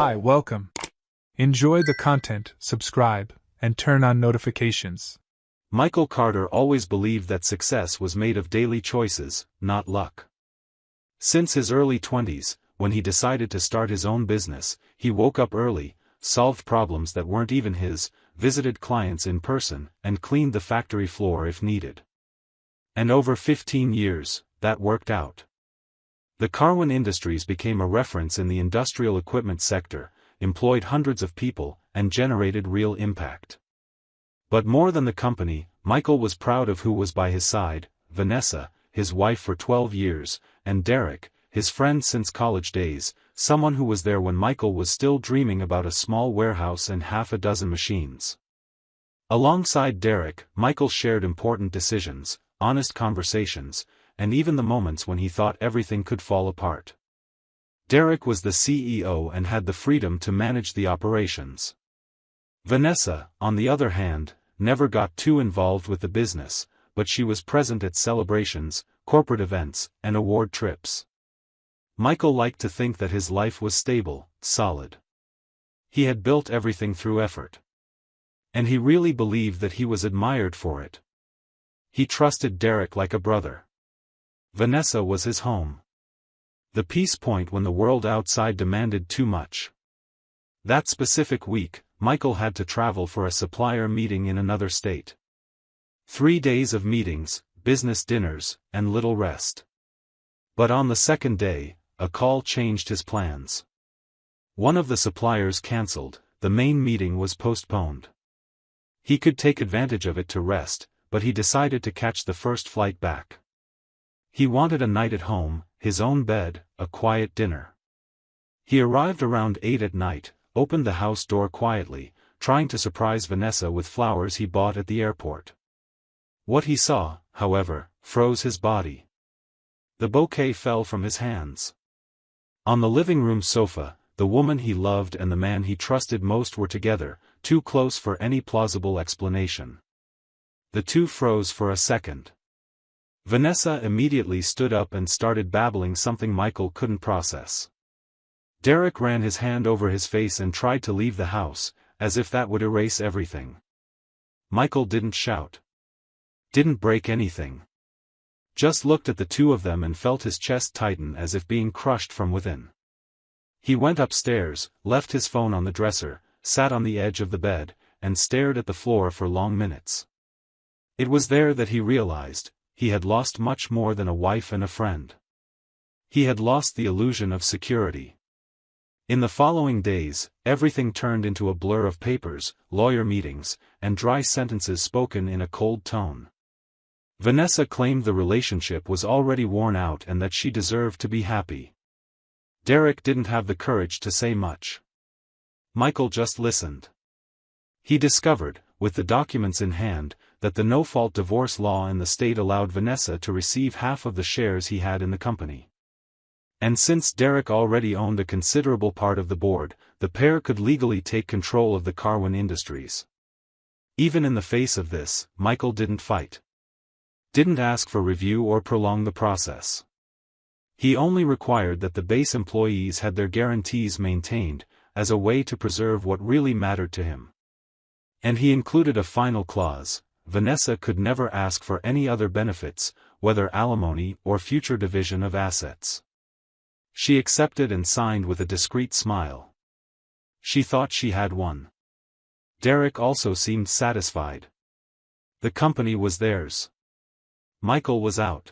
Hi, welcome. Enjoy the content, subscribe, and turn on notifications. Michael Carter always believed that success was made of daily choices, not luck. Since his early 20s, when he decided to start his own business, he woke up early, solved problems that weren't even his, visited clients in person, and cleaned the factory floor if needed. And over 15 years, that worked out. The Carwin Industries became a reference in the industrial equipment sector, employed hundreds of people, and generated real impact. But more than the company, Michael was proud of who was by his side: Vanessa, his wife for 12 years, and Derek, his friend since college days, someone who was there when Michael was still dreaming about a small warehouse and half a dozen machines. Alongside Derek, Michael shared important decisions, honest conversations, and even the moments when he thought everything could fall apart. Derek was the CEO and had the freedom to manage the operations. Vanessa, on the other hand, never got too involved with the business, but she was present at celebrations, corporate events, and award trips. Michael liked to think that his life was stable, solid. He had built everything through effort. And he really believed that he was admired for it. He trusted Derek like a brother. Vanessa was his home. The peace point when the world outside demanded too much. That specific week, Michael had to travel for a supplier meeting in another state. 3 days of meetings, business dinners, and little rest. But on the second day, a call changed his plans. One of the suppliers cancelled, the main meeting was postponed. He could take advantage of it to rest, but he decided to catch the first flight back. He wanted a night at home, his own bed, a quiet dinner. He arrived around 8 at night, opened the house door quietly, trying to surprise Vanessa with flowers he bought at the airport. What he saw, however, froze his body. The bouquet fell from his hands. On the living room sofa, the woman he loved and the man he trusted most were together, too close for any plausible explanation. The two froze for a second. Vanessa immediately stood up and started babbling something Michael couldn't process. Derek ran his hand over his face and tried to leave the house, as if that would erase everything. Michael didn't shout. Didn't break anything. Just looked at the two of them and felt his chest tighten as if being crushed from within. He went upstairs, left his phone on the dresser, sat on the edge of the bed, and stared at the floor for long minutes. It was there that he realized, he had lost much more than a wife and a friend. He had lost the illusion of security. In the following days, everything turned into a blur of papers, lawyer meetings, and dry sentences spoken in a cold tone. Vanessa claimed the relationship was already worn out and that she deserved to be happy. Derek didn't have the courage to say much. Michael just listened. He discovered, with the documents in hand, that the no-fault divorce law in the state allowed Vanessa to receive half of the shares he had in the company. And since Derek already owned a considerable part of the board, the pair could legally take control of the Carwin Industries. Even in the face of this, Michael didn't fight. Didn't ask for review or prolong the process. He only required that the base employees had their guarantees maintained, as a way to preserve what really mattered to him. And he included a final clause: Vanessa could never ask for any other benefits, whether alimony or future division of assets. She accepted and signed with a discreet smile. She thought she had won. Derek also seemed satisfied. The company was theirs. Michael was out.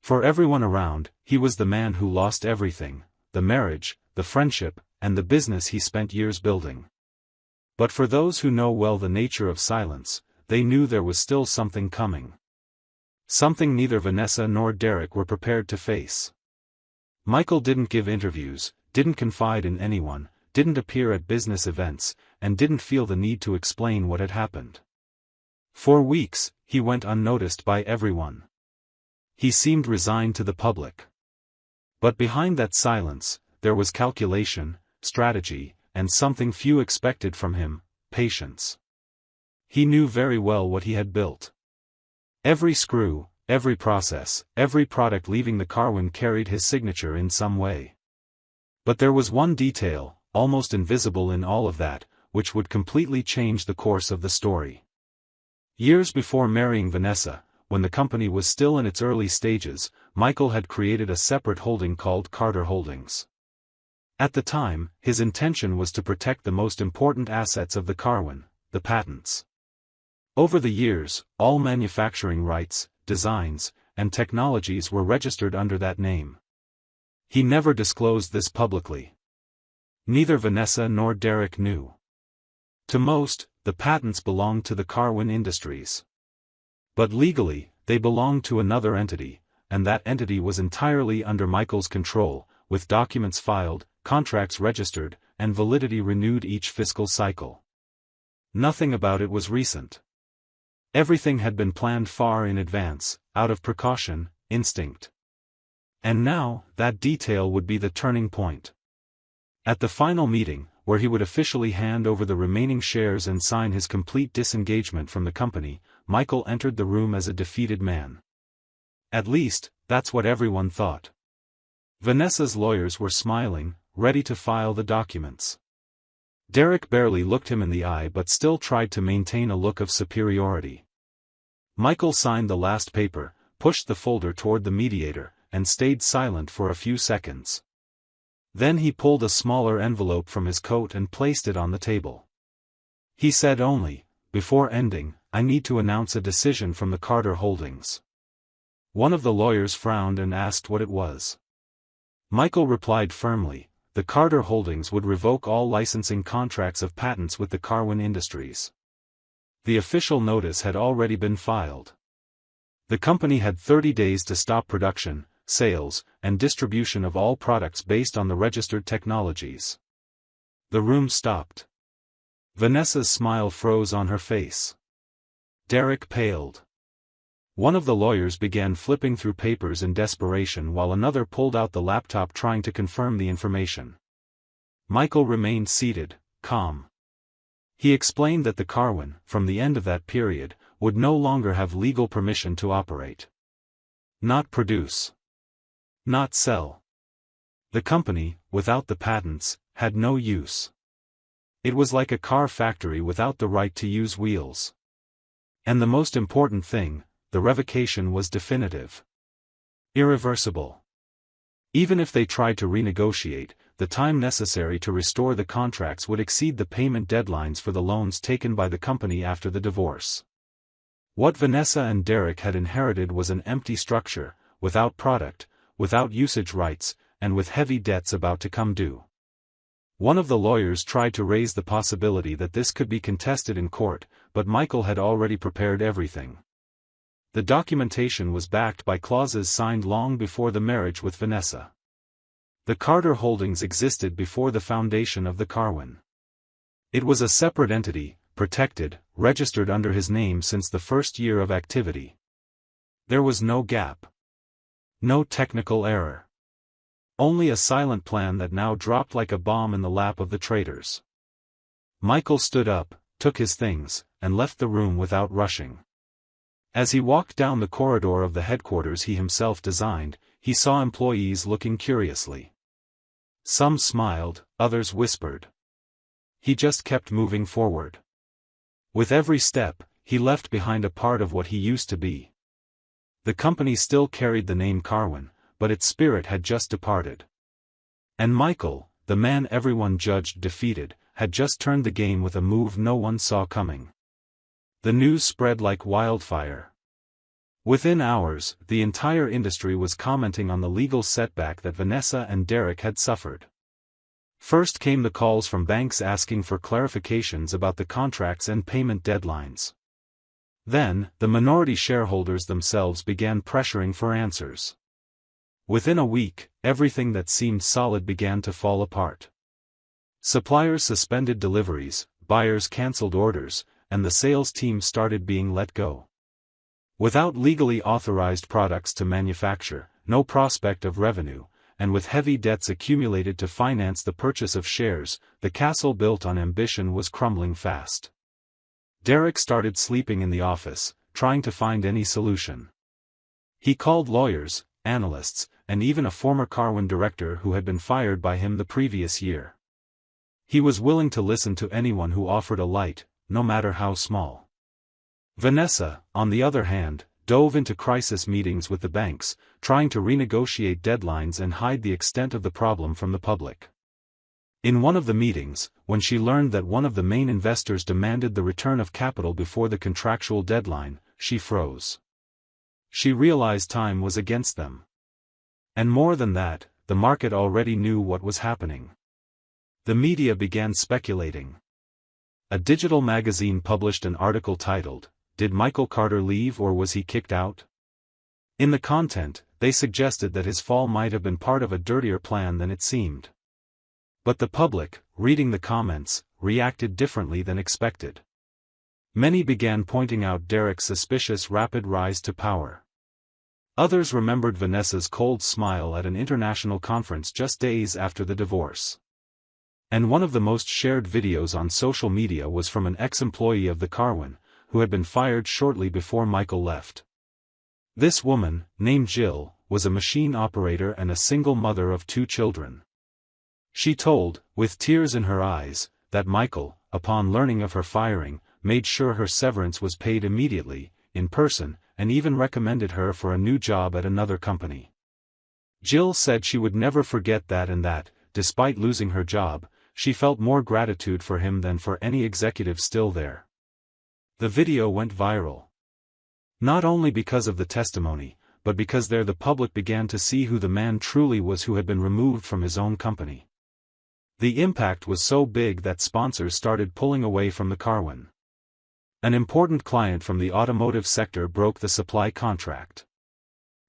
For everyone around, he was the man who lost everything: the marriage, the friendship, and the business he spent years building. But for those who know well the nature of silence, they knew there was still something coming. Something neither Vanessa nor Derek were prepared to face. Michael didn't give interviews, didn't confide in anyone, didn't appear at business events, and didn't feel the need to explain what had happened. For weeks, he went unnoticed by everyone. He seemed resigned to the public. But behind that silence, there was calculation, strategy, and something few expected from him: patience. He knew very well what he had built. Every screw, every process, every product leaving the Carwin carried his signature in some way. But there was one detail: almost invisible in all of that, which would completely change the course of the story. Years before marrying Vanessa, when the company was still in its early stages, Michael had created a separate holding called Carter Holdings. At the time, his intention was to protect the most important assets of the Carwin, the patents. Over the years, all manufacturing rights, designs, and technologies were registered under that name. He never disclosed this publicly. Neither Vanessa nor Derek knew. To most, the patents belonged to the Carwin Industries. But legally, they belonged to another entity, and that entity was entirely under Michael's control, with documents filed, contracts registered, and validity renewed each fiscal cycle. Nothing about it was recent. Everything had been planned far in advance, out of precaution, instinct. And now, that detail would be the turning point. At the final meeting, where he would officially hand over the remaining shares and sign his complete disengagement from the company, Michael entered the room as a defeated man. At least, that's what everyone thought. Vanessa's lawyers were smiling, ready to file the documents. Derek barely looked him in the eye but still tried to maintain a look of superiority. Michael signed the last paper, pushed the folder toward the mediator, and stayed silent for a few seconds. Then he pulled a smaller envelope from his coat and placed it on the table. He said only, before ending, "I need to announce a decision from the Carter Holdings." One of the lawyers frowned and asked what it was. Michael replied firmly, the Carter Holdings would revoke all licensing contracts of patents with the Carwin Industries. The official notice had already been filed. The company had 30 days to stop production, sales, and distribution of all products based on the registered technologies. The room stopped. Vanessa's smile froze on her face. Derek paled. One of the lawyers began flipping through papers in desperation while another pulled out the laptop trying to confirm the information. Michael remained seated, calm. He explained that the Carwin, from the end of that period, would no longer have legal permission to operate. Not produce. Not sell. The company, without the patents, had no use. It was like a car factory without the right to use wheels. And the most important thing, the revocation was definitive. Irreversible. Even if they tried to renegotiate, the time necessary to restore the contracts would exceed the payment deadlines for the loans taken by the company after the divorce. What Vanessa and Derek had inherited was an empty structure, without product, without usage rights, and with heavy debts about to come due. One of the lawyers tried to raise the possibility that this could be contested in court, but Michael had already prepared everything. The documentation was backed by clauses signed long before the marriage with Vanessa. The Carter Holdings existed before the foundation of the Carwin. It was a separate entity, protected, registered under his name since the first year of activity. There was no gap. No technical error. Only a silent plan that now dropped like a bomb in the lap of the traitors. Michael stood up, took his things, and left the room without rushing. As he walked down the corridor of the headquarters he himself designed, he saw employees looking curiously. Some smiled, others whispered. He just kept moving forward. With every step, he left behind a part of what he used to be. The company still carried the name Carwin, but its spirit had just departed. And Michael, the man everyone judged defeated, had just turned the game with a move no one saw coming. The news spread like wildfire. Within hours, the entire industry was commenting on the legal setback that Vanessa and Derek had suffered. First came the calls from banks asking for clarifications about the contracts and payment deadlines. Then, the minority shareholders themselves began pressuring for answers. Within a week, everything that seemed solid began to fall apart. Suppliers suspended deliveries, buyers canceled orders, and the sales team started being let go. Without legally authorized products to manufacture, no prospect of revenue, and with heavy debts accumulated to finance the purchase of shares, the castle built on ambition was crumbling fast. Derek started sleeping in the office, trying to find any solution. He called lawyers, analysts, and even a former Carwin director who had been fired by him the previous year. He was willing to listen to anyone who offered a light, no matter how small. Vanessa, on the other hand, dove into crisis meetings with the banks, trying to renegotiate deadlines and hide the extent of the problem from the public. In one of the meetings, when she learned that one of the main investors demanded the return of capital before the contractual deadline, she froze. She realized time was against them. And more than that, the market already knew what was happening. The media began speculating. A digital magazine published an article titled, "Did Michael Carter leave or was he kicked out?" In the content, they suggested that his fall might have been part of a dirtier plan than it seemed. But the public, reading the comments, reacted differently than expected. Many began pointing out Derek's suspicious rapid rise to power. Others remembered Vanessa's cold smile at an international conference just days after the divorce. And one of the most shared videos on social media was from an ex-employee of the Carwin, who had been fired shortly before Michael left. This woman, named Jill, was a machine operator and a single mother of 2 children. She told, with tears in her eyes, that Michael, upon learning of her firing, made sure her severance was paid immediately, in person, and even recommended her for a new job at another company. Jill said she would never forget that and that, despite losing her job, she felt more gratitude for him than for any executive still there. The video went viral. Not only because of the testimony, but because there the public began to see who the man truly was who had been removed from his own company. The impact was so big that sponsors started pulling away from the Carwin. An important client from the automotive sector broke the supply contract.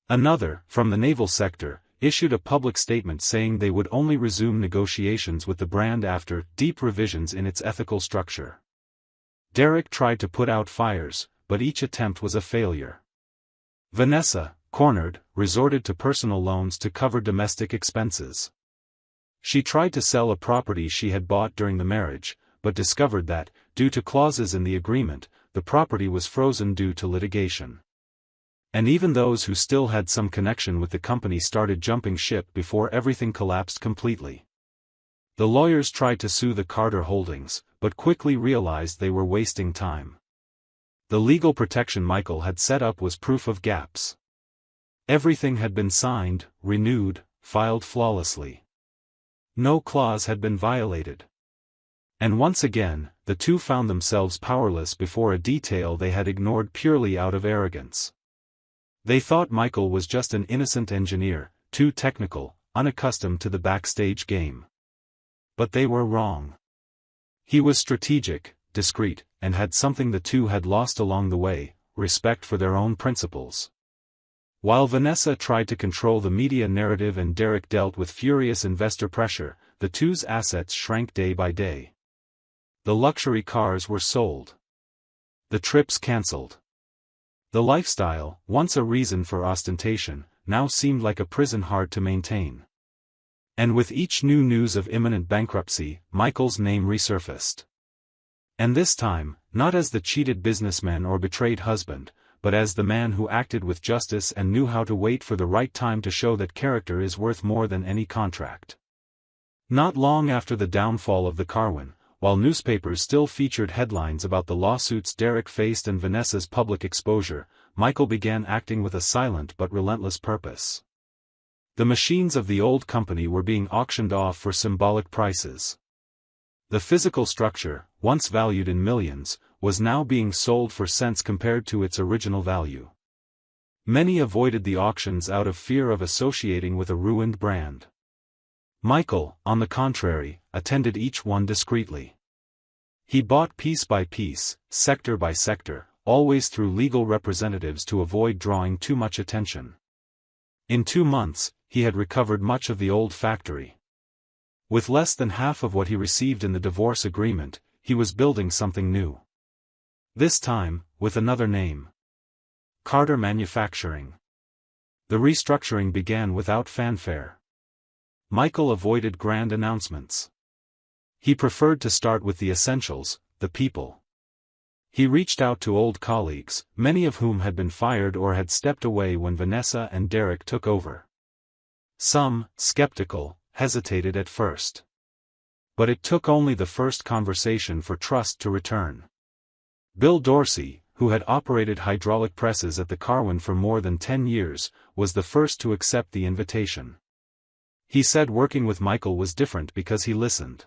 Another, from the naval sector, issued a public statement saying they would only resume negotiations with the brand after deep revisions in its ethical structure. Derek tried to put out fires, but each attempt was a failure. Vanessa, cornered, resorted to personal loans to cover domestic expenses. She tried to sell a property she had bought during the marriage, but discovered that, due to clauses in the agreement, the property was frozen due to litigation. And even those who still had some connection with the company started jumping ship before everything collapsed completely. The lawyers tried to sue the Carter Holdings, but quickly realized they were wasting time. The legal protection Michael had set up was proof of gaps. Everything had been signed, renewed, filed flawlessly. No clause had been violated. And once again, the two found themselves powerless before a detail they had ignored purely out of arrogance. They thought Michael was just an innocent engineer, too technical, unaccustomed to the backstage game. But they were wrong. He was strategic, discreet, and had something the two had lost along the way, respect for their own principles. While Vanessa tried to control the media narrative and Derek dealt with furious investor pressure, the two's assets shrank day by day. The luxury cars were sold. The trips cancelled. The lifestyle, once a reason for ostentation, now seemed like a prison hard to maintain. And with each new news of imminent bankruptcy, Michael's name resurfaced. And this time, not as the cheated businessman or betrayed husband, but as the man who acted with justice and knew how to wait for the right time to show that character is worth more than any contract. Not long after the downfall of the Carwin, while newspapers still featured headlines about the lawsuits Derek faced and Vanessa's public exposure, Michael began acting with a silent but relentless purpose. The machines of the old company were being auctioned off for symbolic prices. The physical structure, once valued in millions, was now being sold for cents compared to its original value. Many avoided the auctions out of fear of associating with a ruined brand. Michael, on the contrary, attended each one discreetly. He bought piece by piece, sector by sector, always through legal representatives to avoid drawing too much attention. In 2 months, he had recovered much of the old factory. With less than half of what he received in the divorce agreement, he was building something new. This time, with another name. Carter Manufacturing. The restructuring began without fanfare. Michael avoided grand announcements. He preferred to start with the essentials, the people. He reached out to old colleagues, many of whom had been fired or had stepped away when Vanessa and Derek took over. Some, skeptical, hesitated at first. But it took only the first conversation for trust to return. Bill Dorsey, who had operated hydraulic presses at the Carwin for more than 10 years, was the first to accept the invitation. He said working with Michael was different because he listened.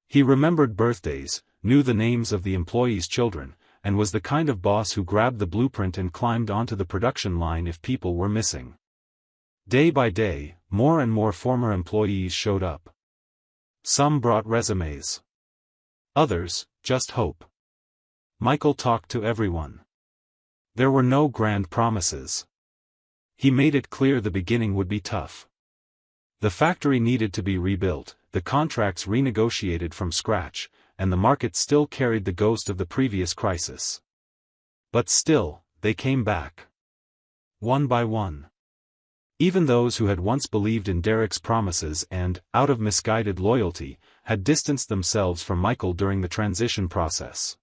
He remembered birthdays, knew the names of the employees' children, and was the kind of boss who grabbed the blueprint and climbed onto the production line if people were missing. Day by day, more and more former employees showed up. Some brought resumes. Others, just hope. Michael talked to everyone. There were no grand promises. He made it clear the beginning would be tough. The factory needed to be rebuilt, the contracts renegotiated from scratch, and the market still carried the ghost of the previous crisis. But still, they came back. One by one. Even those who had once believed in Derek's promises and, out of misguided loyalty, had distanced themselves from Michael during the transition process.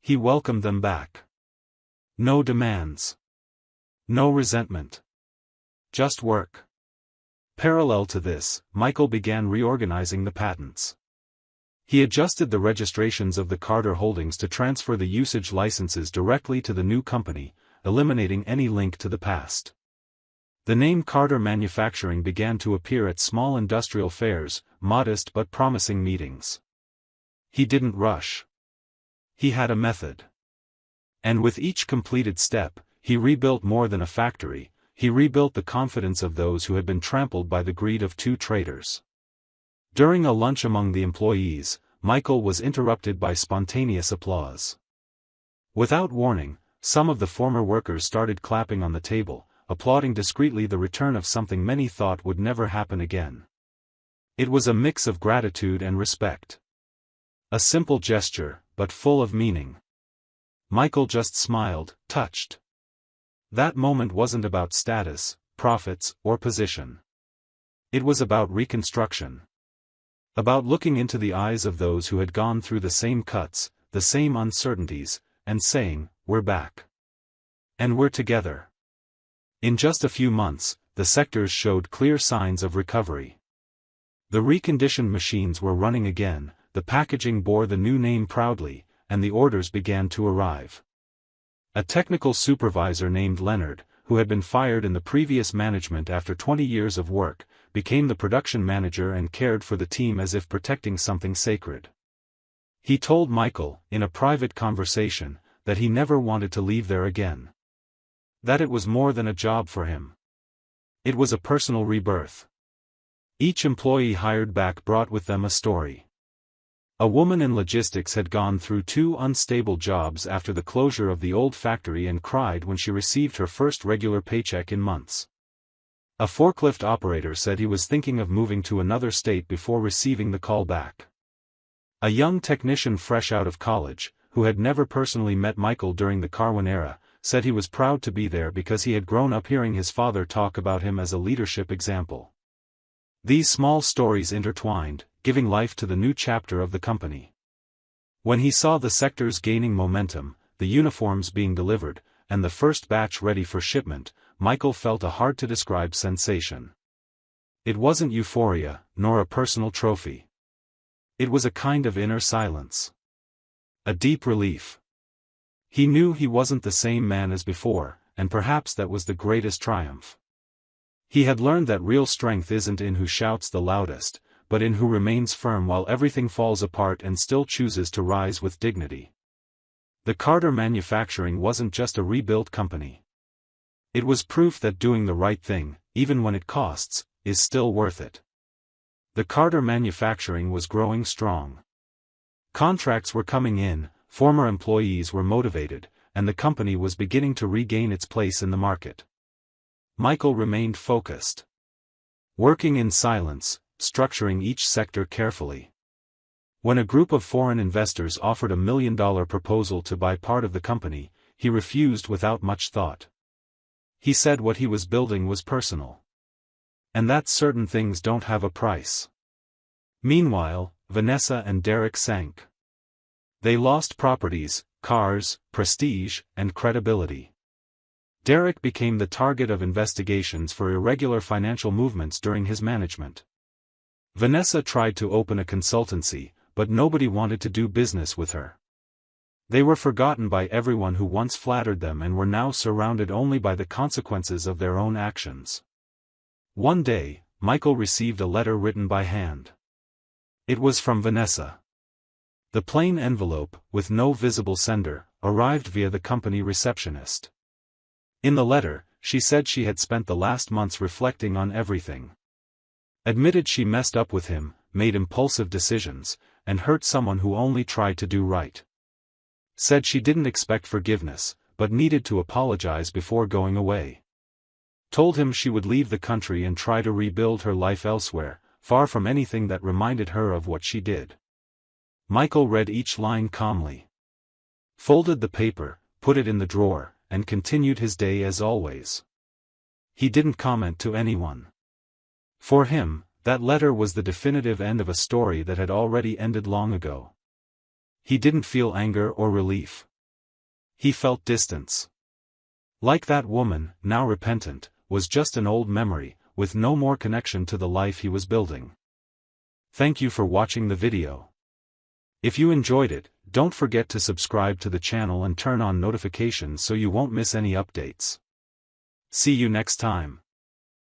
He welcomed them back. No demands. No resentment. Just work. Parallel to this, Michael began reorganizing the patents. He adjusted the registrations of the Carter holdings to transfer the usage licenses directly to the new company, eliminating any link to the past. The name Carter Manufacturing began to appear at small industrial fairs, modest but promising meetings. He didn't rush. He had a method. And with each completed step, he rebuilt more than a factory, he rebuilt the confidence of those who had been trampled by the greed of two traitors. During a lunch among the employees, Michael was interrupted by spontaneous applause. Without warning, some of the former workers started clapping on the table, applauding discreetly the return of something many thought would never happen again. It was a mix of gratitude and respect. A simple gesture, but full of meaning. Michael just smiled, touched. That moment wasn't about status, profits, or position. It was about reconstruction. About looking into the eyes of those who had gone through the same cuts, the same uncertainties, and saying, "We're back. And we're together." In just a few months, the sectors showed clear signs of recovery. The reconditioned machines were running again, the packaging bore the new name proudly, and the orders began to arrive. A technical supervisor named Leonard, who had been fired in the previous management after 20 years of work, became the production manager and cared for the team as if protecting something sacred. He told Michael, in a private conversation, that he never wanted to leave there again. That it was more than a job for him. It was a personal rebirth. Each employee hired back brought with them a story. A woman in logistics had gone through 2 unstable jobs after the closure of the old factory and cried when she received her first regular paycheck in months. A forklift operator said he was thinking of moving to another state before receiving the call back. A young technician fresh out of college, who had never personally met Michael during the Carwin era, said he was proud to be there because he had grown up hearing his father talk about him as a leadership example. These small stories intertwined, giving life to the new chapter of the company. When he saw the sectors gaining momentum, the uniforms being delivered, and the first batch ready for shipment, Michael felt a hard-to-describe sensation. It wasn't euphoria, nor a personal trophy. It was a kind of inner silence. A deep relief. He knew he wasn't the same man as before, and perhaps that was the greatest triumph. He had learned that real strength isn't in who shouts the loudest, but in who remains firm while everything falls apart and still chooses to rise with dignity. The Carter Manufacturing wasn't just a rebuilt company. It was proof that doing the right thing, even when it costs, is still worth it. The Carter Manufacturing was growing strong. Contracts were coming in, former employees were motivated, and the company was beginning to regain its place in the market. Michael remained focused. Working in silence, structuring each sector carefully. When a group of foreign investors offered $1 million proposal to buy part of the company, he refused without much thought. He said what he was building was personal. And that certain things don't have a price. Meanwhile, Vanessa and Derek sank. They lost properties, cars, prestige, and credibility. Derek became the target of investigations for irregular financial movements during his management. Vanessa tried to open a consultancy, but nobody wanted to do business with her. They were forgotten by everyone who once flattered them and were now surrounded only by the consequences of their own actions. One day, Michael received a letter written by hand. It was from Vanessa. The plain envelope, with no visible sender, arrived via the company receptionist. In the letter, she said she had spent the last months reflecting on everything. Admitted she messed up with him, made impulsive decisions, and hurt someone who only tried to do right. Said she didn't expect forgiveness, but needed to apologize before going away. Told him she would leave the country and try to rebuild her life elsewhere, far from anything that reminded her of what she did. Michael read each line calmly. Folded the paper, put it in the drawer, and continued his day as always. He didn't comment to anyone. For him, that letter was the definitive end of a story that had already ended long ago. He didn't feel anger or relief. He felt distance. Like that woman, now repentant, was just an old memory, with no more connection to the life he was building. Thank you for watching the video. If you enjoyed it, don't forget to subscribe to the channel and turn on notifications so you won't miss any updates. See you next time.